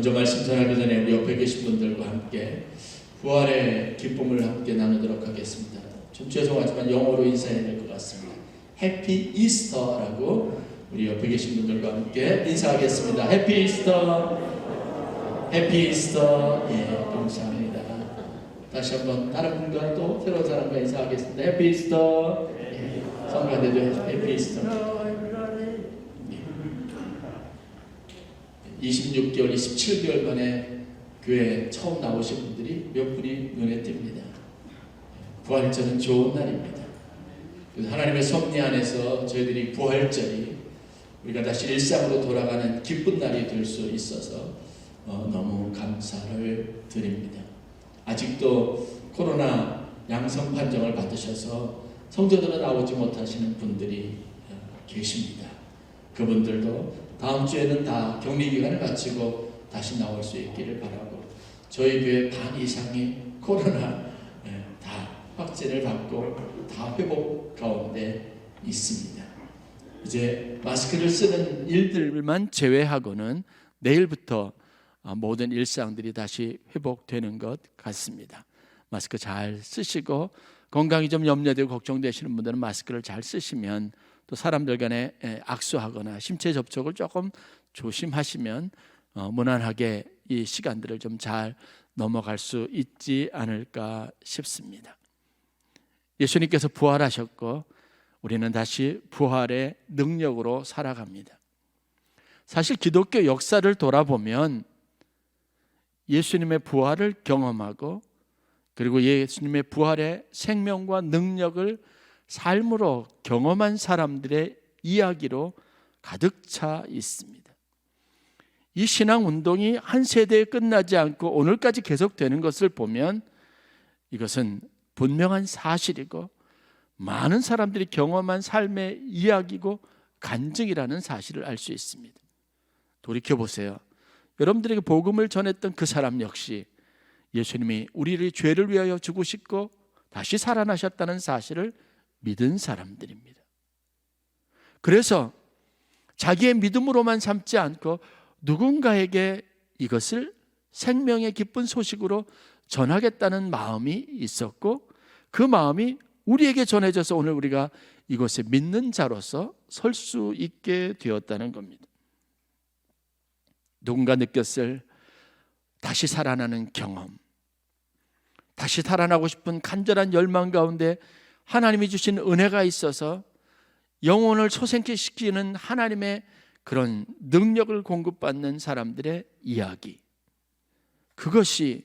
먼저 말씀 전하기 전에 우리 옆에 계신 분들과 함께 부활의 기쁨을 함께 나누도록 하겠습니다. 좀 죄송하지만 영어로 인사해야 될 것 같습니다. 해피 이스터라고 우리 옆에 계신 분들과 함께 인사하겠습니다. 해피 이스터, 해피 이스터. 예, 감사합니다. 다시 한번 다른 분과 또 새로운 사람과 인사하겠습니다. 해피 이스터. 예, 성가대도 해피 이스터. 26개월, 27개월 만에 교회에 처음 나오신 분들이 몇 분이 눈에 띕니다. 부활절은 좋은 날입니다. 하나님의 섭리 안에서 저희들이 부활절이 우리가 다시 일상으로 돌아가는 기쁜 날이 될 수 있어서 너무 감사를 드립니다. 아직도 코로나 양성 판정을 받으셔서 성전으로 나오지 못하시는 분들이 계십니다. 그분들도 다음 주에는 다 격리기간을 마치고 다시 나올 수 있기를 바라고, 저희 교회 반 이상이 코로나 다 확진을 받고 다 회복 가운데 있습니다. 이제 마스크를 쓰는 일들만 제외하고는 내일부터 모든 일상들이 다시 회복되는 것 같습니다. 마스크 잘 쓰시고, 건강이 좀 염려되고 걱정되시는 분들은 마스크를 잘 쓰시면, 또 사람들 간에 악수하거나 신체 접촉을 조금 조심하시면 무난하게 이 시간들을 좀 잘 넘어갈 수 있지 않을까 싶습니다. 예수님께서 부활하셨고 우리는 다시 부활의 능력으로 살아갑니다. 사실 기독교 역사를 돌아보면 예수님의 부활을 경험하고, 그리고 예수님의 부활의 생명과 능력을 삶으로 경험한 사람들의 이야기로 가득 차 있습니다. 이 신앙운동이 한 세대에 끝나지 않고 오늘까지 계속되는 것을 보면 이것은 분명한 사실이고 많은 사람들이 경험한 삶의 이야기고 간증이라는 사실을 알 수 있습니다. 돌이켜보세요. 여러분들에게 복음을 전했던 그 사람 역시 예수님이 우리의 죄를 위하여 죽으시고 다시 살아나셨다는 사실을 믿은 사람들입니다. 그래서 자기의 믿음으로만 삼지 않고 누군가에게 이것을 생명의 기쁜 소식으로 전하겠다는 마음이 있었고, 그 마음이 우리에게 전해져서 오늘 우리가 이곳에 믿는 자로서 설 수 있게 되었다는 겁니다. 누군가 느꼈을 다시 살아나는 경험, 다시 살아나고 싶은 간절한 열망 가운데 하나님이 주신 은혜가 있어서 영혼을 소생시키는 하나님의 그런 능력을 공급받는 사람들의 이야기, 그것이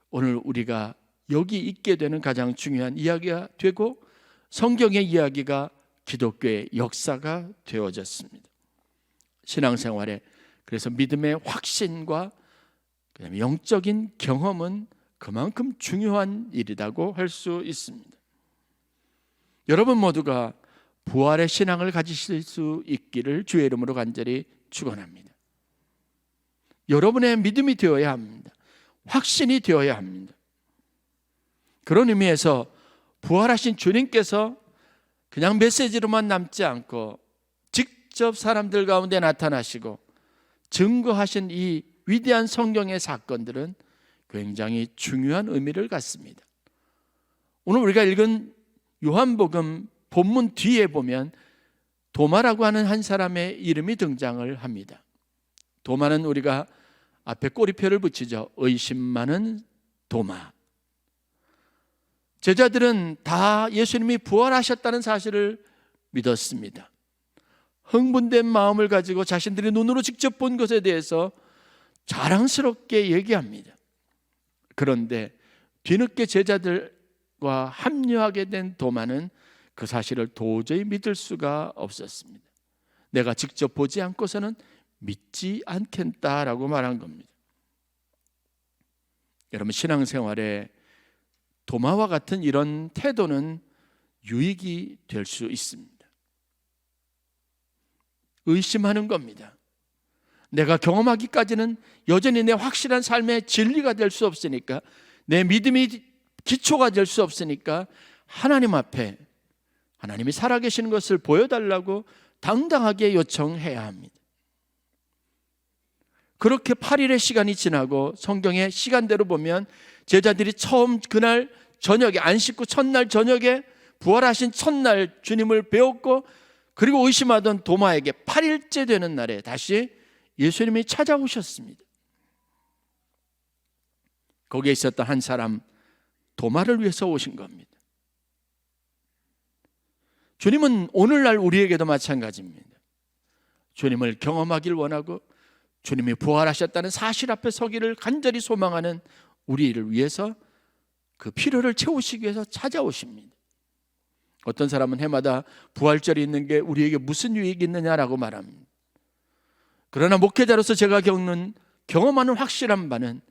오늘 우리가 여기 있게 되는 가장 중요한 이야기가 되고 성경의 이야기가 기독교의 역사가 되어졌습니다. 신앙생활에 그래서 믿음의 확신과 그다음에 영적인 경험은 그만큼 중요한 일이라고 할 수 있습니다. 여러분 모두가 부활의 신앙을 가지실 수 있기를 주의 이름으로 간절히 축원합니다. 여러분의 믿음이 되어야 합니다. 확신이 되어야 합니다. 그런 의미에서 부활하신 주님께서 그냥 메시지로만 남지 않고 직접 사람들 가운데 나타나시고 증거하신 이 위대한 성경의 사건들은 굉장히 중요한 의미를 갖습니다. 오늘 우리가 읽은 요한복음 본문 뒤에 보면 도마라고 하는 한 사람의 이름이 등장을 합니다. 도마는 우리가 앞에 꼬리표를 붙이죠. 의심 많은 도마. 제자들은 다 예수님이 부활하셨다는 사실을 믿었습니다. 흥분된 마음을 가지고 자신들이 눈으로 직접 본 것에 대해서 자랑스럽게 얘기합니다. 그런데 뒤늦게 제자들과 합류하게 된 도마는 그 사실을 도저히 믿을 수가 없었습니다. 내가 직접 보지 않고서는 믿지 않겠다라고 말한 겁니다. 여러분, 신앙생활에 도마와 같은 이런 태도는 유익이 될 수 있습니다. 의심하는 겁니다. 내가 경험하기까지는 여전히 내 확실한 삶의 진리가 될 수 없으니까, 내 믿음이 기초가 될 수 없으니까 하나님 앞에 하나님이 살아계시는 것을 보여달라고 당당하게 요청해야 합니다. 그렇게 8일의 시간이 지나고 성경의 시간대로 보면 제자들이 처음 그날 저녁에, 안식구 첫날 저녁에 부활하신 첫날 주님을 배웠고, 그리고 의심하던 도마에게 8일째 되는 날에 다시 예수님이 찾아오셨습니다. 거기에 있었던 한 사람 도마를 위해서 오신 겁니다. 주님은 오늘날 우리에게도 마찬가지입니다. 주님을 경험하길 원하고 주님이 부활하셨다는 사실 앞에 서기를 간절히 소망하는 우리를 위해서 그 필요를 채우시기 위해서 찾아오십니다. 어떤 사람은 해마다 부활절이 있는 게 우리에게 무슨 유익이 있느냐라고 말합니다. 그러나 목회자로서 제가 경험하는 확실한 바는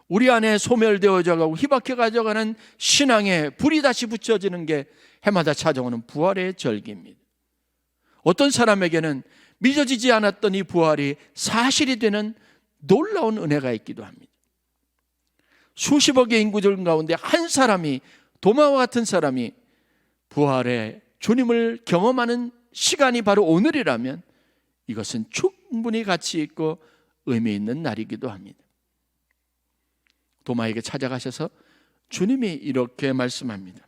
우리 안에 소멸되어져 가고 희박해 가져가는 신앙에 불이 다시 붙여지는 게 해마다 찾아오는 부활의 절기입니다. 어떤 사람에게는 믿어지지 않았던 이 부활이 사실이 되는 놀라운 은혜가 있기도 합니다. 수십억의 인구들 가운데 한 사람이, 도마와 같은 사람이 부활의 주님을 경험하는 시간이 바로 오늘이라면 이것은 충분히 가치 있고 의미 있는 날이기도 합니다. 도마에게 찾아가셔서 주님이 이렇게 말씀합니다.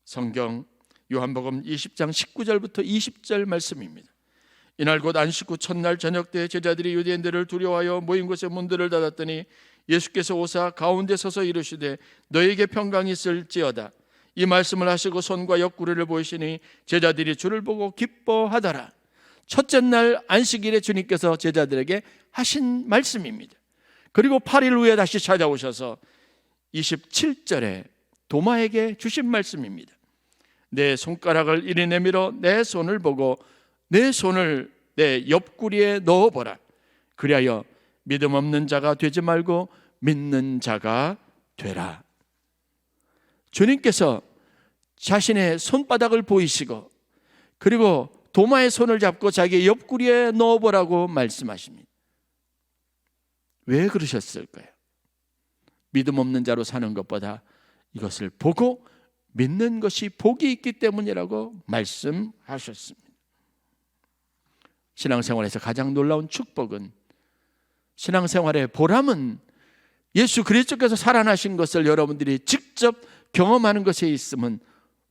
성경 요한복음 20장 19절부터 20절 말씀입니다. 이날 곧 안식구 첫날 저녁 때 제자들이 유대인들을 두려워하여 모인 곳에 문들을 닫았더니 예수께서 오사 가운데 서서 이르시되 너에게 평강이 있을지어다. 이 말씀을 하시고 손과 옆구리를 보이시니 제자들이 주를 보고 기뻐하더라. 첫째 날 안식일에 주님께서 제자들에게 하신 말씀입니다. 그리고 8일 후에 다시 찾아오셔서 27절에 도마에게 주신 말씀입니다. 내 손가락을 이리 내밀어 내 손을 보고 내 손을 내 옆구리에 넣어보라. 그리하여 믿음 없는 자가 되지 말고 믿는 자가 되라. 주님께서 자신의 손바닥을 보이시고 그리고 도마의 손을 잡고 자기의 옆구리에 넣어보라고 말씀하십니다. 왜 그러셨을까요? 믿음 없는 자로 사는 것보다 이것을 보고 믿는 것이 복이 있기 때문이라고 말씀하셨습니다. 신앙생활에서 가장 놀라운 축복은, 신앙생활의 보람은 예수 그리스도께서 살아나신 것을 여러분들이 직접 경험하는 것에 있으면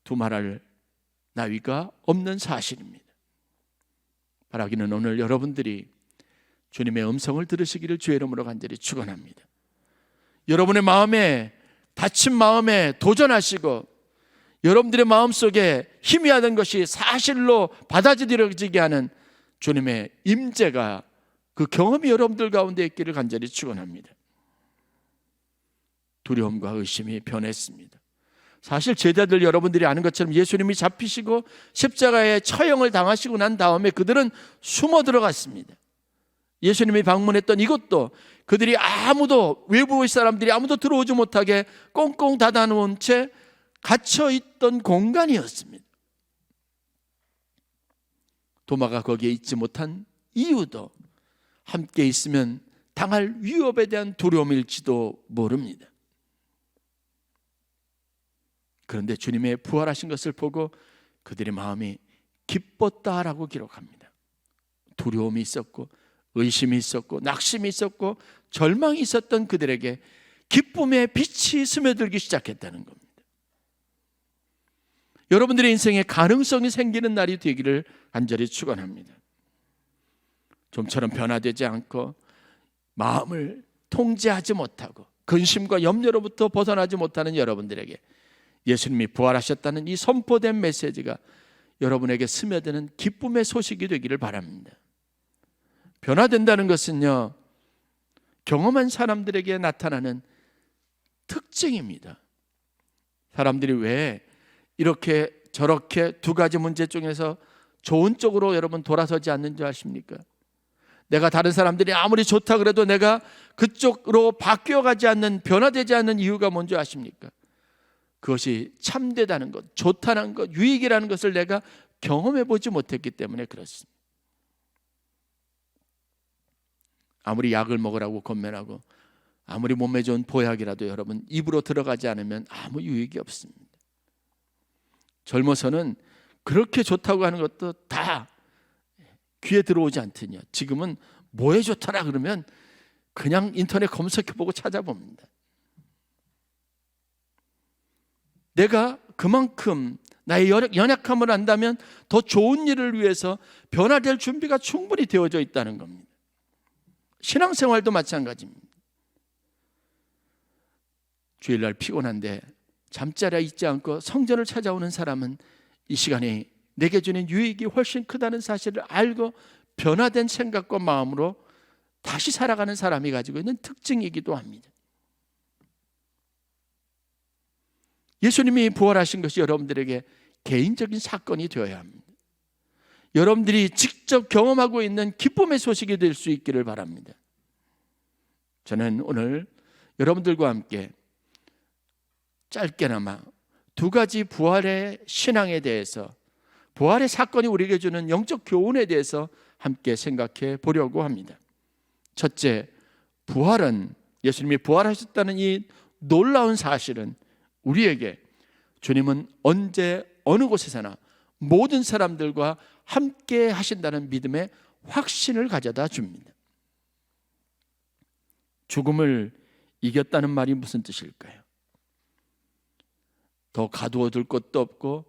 두말할 나위가 없는 사실입니다. 바라기는 오늘 여러분들이 주님의 음성을 들으시기를 주의 이름으로 간절히 축원합니다. 여러분의 마음에, 다친 마음에 도전하시고 여러분들의 마음속에 희미하던 것이 사실로 받아들여지게 하는 주님의 임재가, 그 경험이 여러분들 가운데 있기를 간절히 축원합니다. 두려움과 의심이 변했습니다. 사실 제자들 여러분들이 아는 것처럼 예수님이 잡히시고 십자가에 처형을 당하시고 난 다음에 그들은 숨어 들어갔습니다. 예수님이 방문했던 이곳도 그들이 아무도, 외부의 사람들이 아무도 들어오지 못하게 꽁꽁 닫아놓은 채 갇혀있던 공간이었습니다. 도마가 거기에 있지 못한 이유도 함께 있으면 당할 위협에 대한 두려움일지도 모릅니다. 그런데 주님의 부활하신 것을 보고 그들의 마음이 기뻤다라고 기록합니다. 두려움이 있었고 의심이 있었고 낙심이 있었고 절망이 있었던 그들에게 기쁨의 빛이 스며들기 시작했다는 겁니다. 여러분들의 인생에 가능성이 생기는 날이 되기를 간절히 축원합니다. 좀처럼 변화되지 않고 마음을 통제하지 못하고 근심과 염려로부터 벗어나지 못하는 여러분들에게 예수님이 부활하셨다는 이 선포된 메시지가 여러분에게 스며드는 기쁨의 소식이 되기를 바랍니다. 변화된다는 것은요, 경험한 사람들에게 나타나는 특징입니다. 사람들이 왜 이렇게 저렇게 두 가지 문제 중에서 좋은 쪽으로 여러분 돌아서지 않는 줄 아십니까? 내가 다른 사람들이 아무리 좋다 그래도 내가 그쪽으로 바뀌어가지 않는, 변화되지 않는 이유가 뭔지 아십니까? 그것이 참되다는 것, 좋다는 것, 유익이라는 것을 내가 경험해보지 못했기 때문에 그렇습니다. 아무리 약을 먹으라고 권면하고 아무리 몸에 좋은 보약이라도 여러분 입으로 들어가지 않으면 아무 유익이 없습니다. 젊어서는 그렇게 좋다고 하는 것도 다 귀에 들어오지 않더냐. 지금은 뭐에 좋더라 그러면 그냥 인터넷 검색해보고 찾아봅니다. 내가 그만큼 나의 연약함을 안다면 더 좋은 일을 위해서 변화될 준비가 충분히 되어져 있다는 겁니다. 신앙생활도 마찬가지입니다. 주일날 피곤한데 잠자리에 있지 않고 성전을 찾아오는 사람은 이 시간에 내게 주는 유익이 훨씬 크다는 사실을 알고 변화된 생각과 마음으로 다시 살아가는 사람이 가지고 있는 특징이기도 합니다. 예수님이 부활하신 것이 여러분들에게 개인적인 사건이 되어야 합니다. 여러분들이 직접 경험하고 있는 기쁨의 소식이 될 수 있기를 바랍니다. 저는 오늘 여러분들과 함께 짧게나마 두 가지 부활의 신앙에 대해서, 부활의 사건이 우리에게 주는 영적 교훈에 대해서 함께 생각해 보려고 합니다. 첫째, 부활은, 예수님이 부활하셨다는 이 놀라운 사실은 우리에게 주님은 언제 어느 곳에서나 모든 사람들과 함께 하신다는 믿음의 확신을 가져다 줍니다. 죽음을 이겼다는 말이 무슨 뜻일까요? 더 가두어둘 것도 없고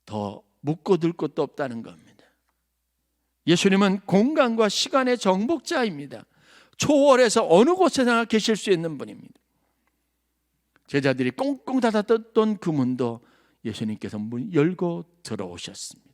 더 묶어둘 것도 없다는 겁니다. 예수님은 공간과 시간의 정복자입니다. 초월해서 어느 곳에서나 계실 수 있는 분입니다. 제자들이 꽁꽁 닫았던 그 문도 예수님께서 문 열고 들어오셨습니다.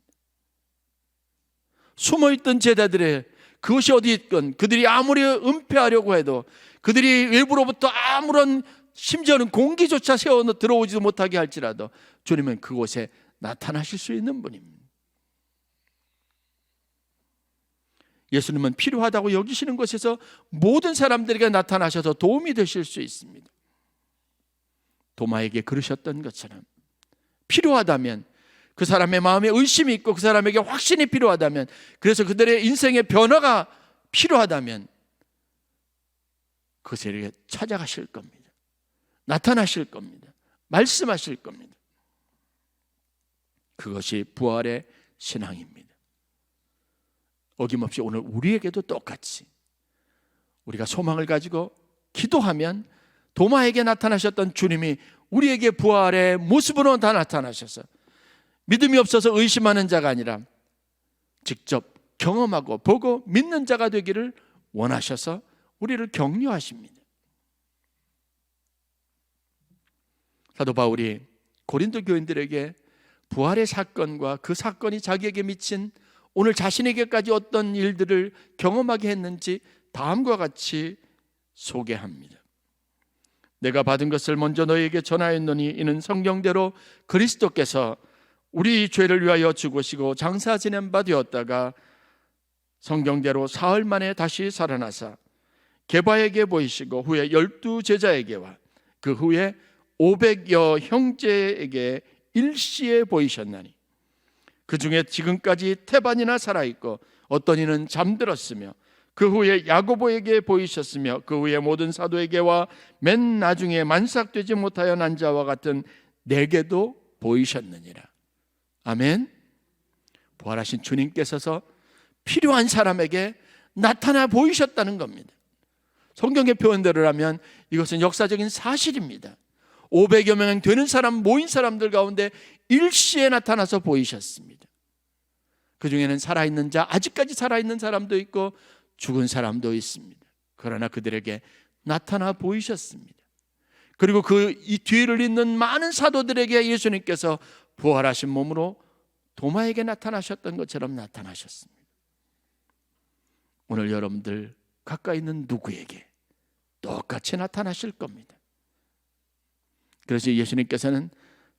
숨어있던 제자들의 그것이 어디 있건, 그들이 아무리 은폐하려고 해도, 그들이 외부로부터 아무런, 심지어는 공기조차 세워 들어오지도 못하게 할지라도 주님은 그곳에 나타나실 수 있는 분입니다. 예수님은 필요하다고 여기시는 곳에서 모든 사람들에게 나타나셔서 도움이 되실 수 있습니다. 도마에게 그러셨던 것처럼 필요하다면, 그 사람의 마음에 의심이 있고 그 사람에게 확신이 필요하다면, 그래서 그들의 인생의 변화가 필요하다면 그들에게 찾아가실 겁니다. 나타나실 겁니다. 말씀하실 겁니다. 그것이 부활의 신앙입니다. 어김없이 오늘 우리에게도 똑같이 우리가 소망을 가지고 기도하면 도마에게 나타나셨던 주님이 우리에게 부활의 모습으로 다 나타나셔서 믿음이 없어서 의심하는 자가 아니라 직접 경험하고 보고 믿는 자가 되기를 원하셔서 우리를 격려하십니다. 사도 바울이 고린도 교인들에게 부활의 사건과 그 사건이 자기에게 미친 오늘 자신에게까지 어떤 일들을 경험하게 했는지 다음과 같이 소개합니다. 내가 받은 것을 먼저 너희에게 전하였노니 이는 성경대로 그리스도께서 우리 죄를 위하여 죽으시고 장사 지낸 바 되었다가 성경대로 사흘 만에 다시 살아나사 게바에게 보이시고 후에 12 제자에게와 그 후에 500여 형제에게 일시에 보이셨나니 그 중에 지금까지 태반이나 살아있고 어떤 이는 잠들었으며 그 후에 야고보에게 보이셨으며 그 후에 모든 사도에게와 맨 나중에 만삭되지 못하여 난 자와 같은 내게도 보이셨느니라. 아멘. 부활하신 주님께서 필요한 사람에게 나타나 보이셨다는 겁니다. 성경의 표현대로라면 이것은 역사적인 사실입니다. 500여 명 되는 사람, 모인 사람들 가운데 일시에 나타나서 보이셨습니다. 그 중에는 살아있는 자, 아직까지 살아있는 사람도 있고 죽은 사람도 있습니다. 그러나 그들에게 나타나 보이셨습니다. 그리고 그 이 뒤를 잇는 많은 사도들에게 예수님께서 부활하신 몸으로 도마에게 나타나셨던 것처럼 나타나셨습니다. 오늘 여러분들 가까이 있는 누구에게 똑같이 나타나실 겁니다. 그래서 예수님께서는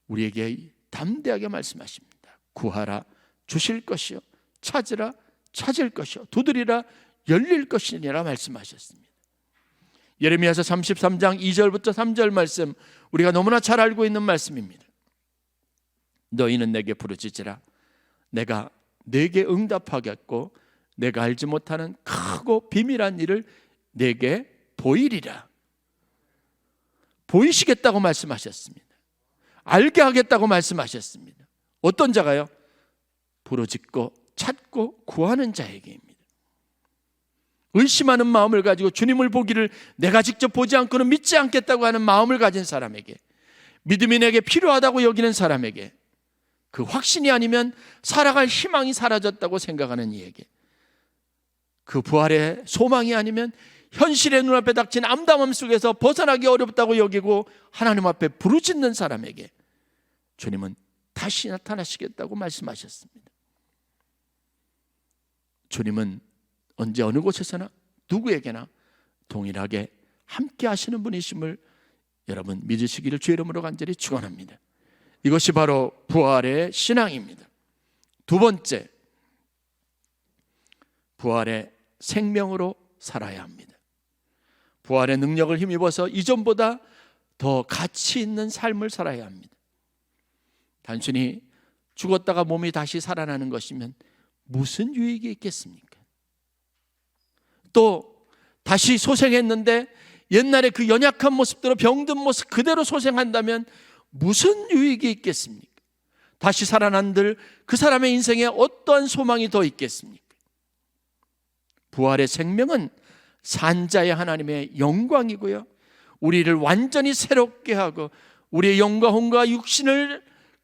우리에게 담대하게 말씀하십니다. 구하라 주실 것이요, 찾으라 찾을 것이요, 두드리라 열릴 것이니라 말씀하셨습니다. 예레미야서 33장 2절부터 3절 말씀, 우리가 너무나 잘 알고 있는 말씀입니다. 너희는 내게 부르짖으라 내가 내게 응답하겠고 내가 알지 못하는 크고 비밀한 일을 내게 보이리라. 보이시겠다고 말씀하셨습니다. 알게 하겠다고 말씀하셨습니다. 어떤 자가요? 부르짖고 찾고 구하는 자에게입니다. 의심하는 마음을 가지고 주님을 보기를 내가 직접 보지 않고는 믿지 않겠다고 하는 마음을 가진 사람에게, 믿음이 내게 필요하다고 여기는 사람에게, 그 확신이 아니면 살아갈 희망이 사라졌다고 생각하는 이에게, 그 부활의 소망이 아니면 현실의 눈앞에 닥친 암담함 속에서 벗어나기 어렵다고 여기고 하나님 앞에 부르짖는 사람에게 주님은 다시 나타나시겠다고 말씀하셨습니다. 주님은 언제 어느 곳에서나 누구에게나 동일하게 함께 하시는 분이심을 여러분 믿으시기를 주의 이름으로 간절히 축원합니다. 이것이 바로 부활의 신앙입니다. 두 번째, 부활의 생명으로 살아야 합니다. 부활의 능력을 힘입어서 이전보다 더 가치 있는 삶을 살아야 합니다. 단순히 죽었다가 몸이 다시 살아나는 것이면 무슨 유익이 있겠습니까? 또 다시 소생했는데 옛날에 그 연약한 모습대로 병든 모습 그대로 소생한다면 무슨 유익이 있겠습니까? 다시 살아난들 그 사람의 인생에 어떠한 소망이 더 있겠습니까? 부활의 생명은 산자의 하나님의 영광이고요, 우리를 완전히 새롭게 하고 우리의 영과 육신을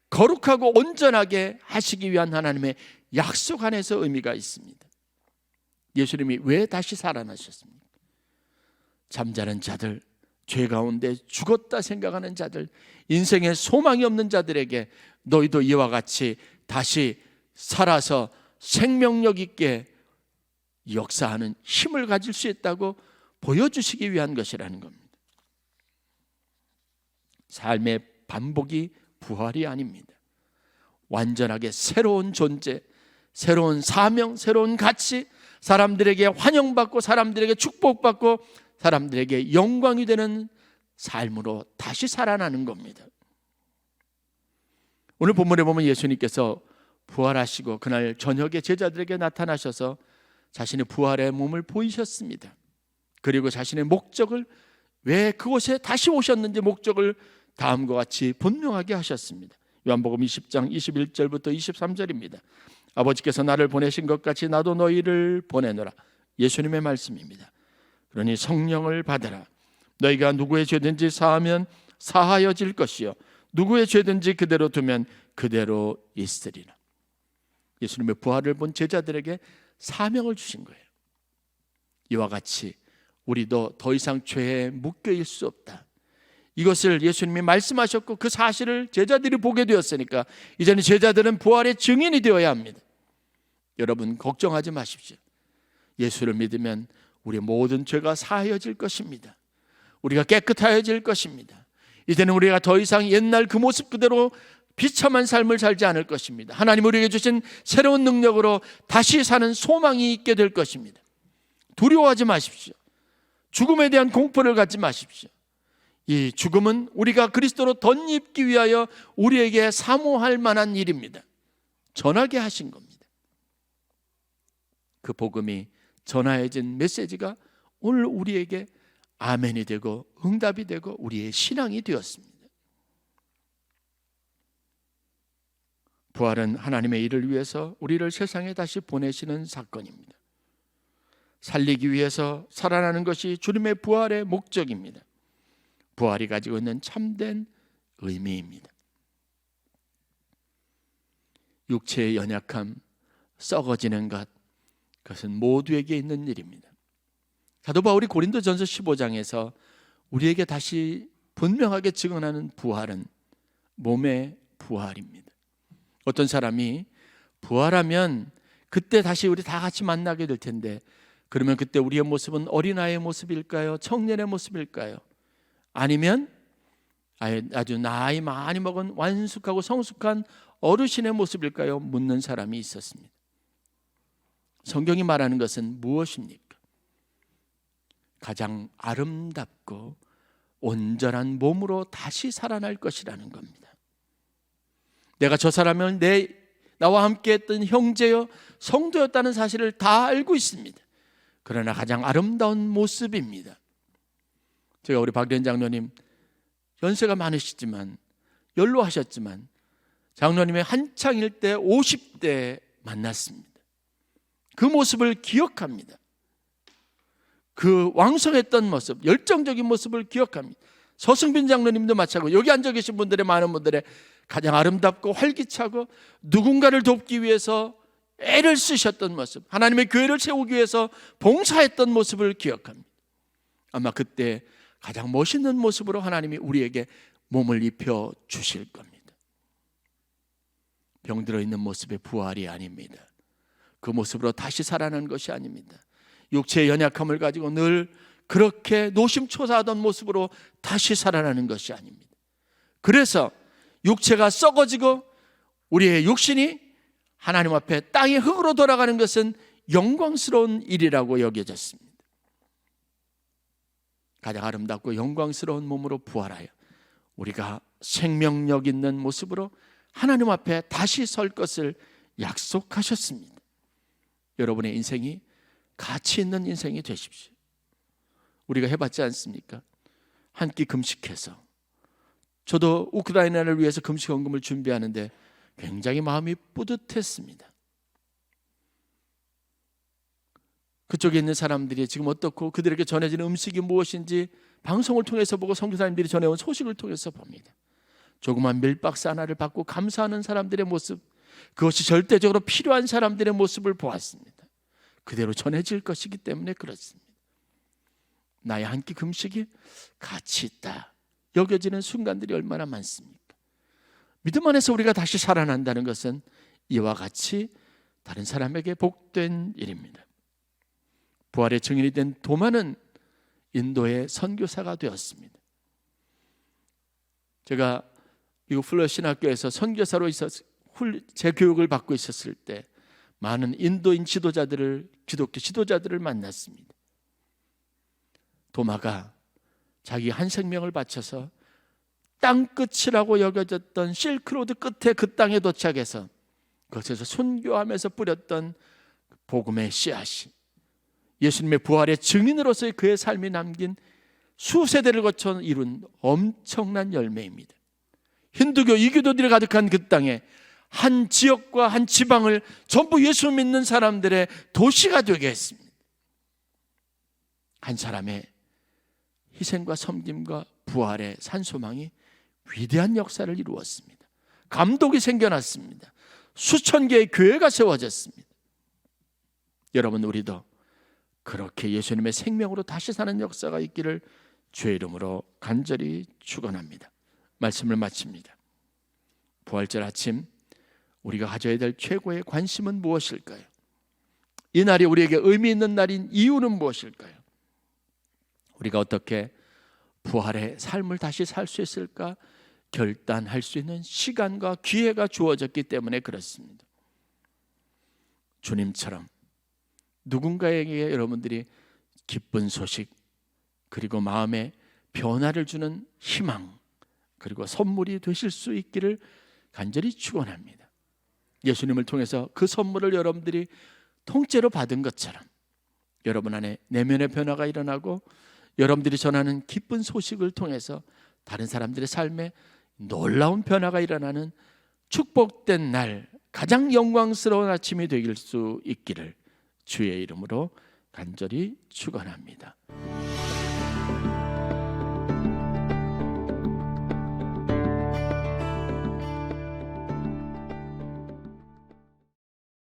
거룩하고 온전하게 하시기 위한 하나님의 약속 안에서 의미가 있습니다. 예수님이 왜 다시 살아나셨습니까? 잠자는 자들, 죄 가운데 죽었다 생각하는 자들, 인생에 소망이 없는 자들에게 너희도 이와 같이 다시 살아서 생명력 있게 역사하는 힘을 가질 수 있다고 보여주시기 위한 것이라는 겁니다. 삶의 반복이 부활이 아닙니다. 완전하게 새로운 존재, 새로운 사명, 새로운 가치, 사람들에게 환영받고 사람들에게 축복받고 사람들에게 영광이 되는 삶으로 다시 살아나는 겁니다. 오늘 본문에 보면 예수님께서 부활하시고 그날 저녁에 제자들에게 나타나셔서 자신의 부활의 몸을 보이셨습니다. 그리고 자신의 목적을, 왜 그곳에 다시 오셨는지 목적을 다음과 같이 분명하게 하셨습니다. 요한복음 20장 21절부터 23절입니다. 아버지께서 나를 보내신 것 같이 나도 너희를 보내노라. 예수님의 말씀입니다. 그러니 성령을 받아라. 너희가 누구의 죄든지 사하면 사하여질 것이요 누구의 죄든지 그대로 두면 그대로 있으리라. 예수님의 부활을 본 제자들에게 사명을 주신 거예요. 이와 같이 우리도 더 이상 죄에 묶여있을 수 없다. 이것을 예수님이 말씀하셨고 그 사실을 제자들이 보게 되었으니까 이제는 제자들은 부활의 증인이 되어야 합니다. 여러분 걱정하지 마십시오. 예수를 믿으면 우리 모든 죄가 사하여질 것입니다. 우리가 깨끗하여질 것입니다. 이제는 우리가 더 이상 옛날 그 모습 그대로 비참한 삶을 살지 않을 것입니다. 하나님 우리에게 주신 새로운 능력으로 다시 사는 소망이 있게 될 것입니다. 두려워하지 마십시오. 죽음에 대한 공포를 갖지 마십시오. 이 죽음은 우리가 그리스도로 덧입기 위하여 우리에게 사모할 만한 일입니다. 전하게 하신 겁니다. 그 복음이 전하여진 메시지가 오늘 우리에게 아멘이 되고 응답이 되고 우리의 신앙이 되었습니다. 부활은 하나님의 일을 위해서 우리를 세상에 다시 보내시는 사건입니다. 살리기 위해서 살아나는 것이 주님의 부활의 목적입니다. 부활이 가지고 있는 참된 의미입니다. 육체의 연약함, 썩어지는 것, 그것은 모두에게 있는 일입니다. 사도 바울이 고린도전서 15장에서 우리에게 다시 분명하게 증언하는 부활은 몸의 부활입니다. 어떤 사람이 부활하면 그때 다시 우리 다 같이 만나게 될 텐데 그러면 그때 우리의 모습은 어린아이의 모습일까요? 청년의 모습일까요? 아니면 아주 나이 많이 먹은 완숙하고 성숙한 어르신의 모습일까요? 묻는 사람이 있었습니다. 성경이 말하는 것은 무엇입니까? 가장 아름답고 온전한 몸으로 다시 살아날 것이라는 겁니다. 내가 저 사람을 나와 함께 했던 형제여 성도였다는 사실을 다 알고 있습니다. 그러나 가장 아름다운 모습입니다. 제가 우리 박련 장로님 연세가 많으시지만 연로하셨지만 장로님의 한창일 때 50대 만났습니다. 그 모습을 기억합니다. 그 왕성했던 모습, 열정적인 모습을 기억합니다. 서승빈 장로님도 마찬가지고 여기 앉아 계신 분들의 많은 분들의 가장 아름답고 활기차고 누군가를 돕기 위해서 애를 쓰셨던 모습, 하나님의 교회를 세우기 위해서 봉사했던 모습을 기억합니다. 아마 그때 가장 멋있는 모습으로 하나님이 우리에게 몸을 입혀 주실 겁니다. 병들어 있는 모습의 부활이 아닙니다. 그 모습으로 다시 살아나는 것이 아닙니다. 육체의 연약함을 가지고 늘 그렇게 노심초사하던 모습으로 다시 살아나는 것이 아닙니다. 그래서 육체가 썩어지고 우리의 육신이 하나님 앞에 땅의 흙으로 돌아가는 것은 영광스러운 일이라고 여겨졌습니다. 가장 아름답고 영광스러운 몸으로 부활하여 우리가 생명력 있는 모습으로 하나님 앞에 다시 설 것을 약속하셨습니다. 여러분의 인생이 가치 있는 인생이 되십시오. 우리가 해봤지 않습니까? 한 끼 금식해서, 저도 우크라이나를 위해서 금식 헌금을 준비하는데 굉장히 마음이 뿌듯했습니다. 그쪽에 있는 사람들이 지금 어떻고 그들에게 전해지는 음식이 무엇인지 방송을 통해서 보고 선교사님들이 전해온 소식을 통해서 봅니다. 조그만 밀박스 하나를 받고 감사하는 사람들의 모습, 그것이 절대적으로 필요한 사람들의 모습을 보았습니다. 그대로 전해질 것이기 때문에 그렇습니다. 나의 한 끼 금식이 가치 있다 여겨지는 순간들이 얼마나 많습니까? 믿음 안에서 우리가 다시 살아난다는 것은 이와 같이 다른 사람에게 복된 일입니다. 부활의 증인이 된 도마는 인도의 선교사가 되었습니다. 제가 미국 플러 신학교에서 선교사로 재교육을 받고 있었을 때 많은 인도인 지도자들을, 기독교 지도자들을 만났습니다. 도마가 자기 한 생명을 바쳐서 땅끝이라고 여겨졌던 실크로드 끝에 그 땅에 도착해서 그것에서 순교하면서 뿌렸던 복음의 씨앗이 예수님의 부활의 증인으로서의 그의 삶이 남긴 수세대를 거쳐 이룬 엄청난 열매입니다. 힌두교, 이교도들이 가득한 그 땅에 한 지역과 한 지방을 전부 예수 믿는 사람들의 도시가 되게 했습니다. 한 사람의 희생과 섬김과 부활의 산소망이 위대한 역사를 이루었습니다. 감독이 생겨났습니다. 수천 개의 교회가 세워졌습니다. 여러분, 우리도 그렇게 예수님의 생명으로 다시 사는 역사가 있기를 주의 이름으로 간절히 축원합니다. 말씀을 마칩니다. 부활절 아침 우리가 가져야 될 최고의 관심은 무엇일까요? 이 날이 우리에게 의미 있는 날인 이유는 무엇일까요? 우리가 어떻게 부활의 삶을 다시 살 수 있을까 결단할 수 있는 시간과 기회가 주어졌기 때문에 그렇습니다. 주님처럼 누군가에게 여러분들이 기쁜 소식, 그리고 마음에 변화를 주는 희망, 그리고 선물이 되실 수 있기를 간절히 축원합니다. 예수님을 통해서 그 선물을 여러분들이 통째로 받은 것처럼 여러분 안에 내면의 변화가 일어나고 여러분들이 전하는 기쁜 소식을 통해서 다른 사람들의 삶에 놀라운 변화가 일어나는 축복된 날, 가장 영광스러운 아침이 되길 수 있기를 주의 이름으로 간절히 축원합니다.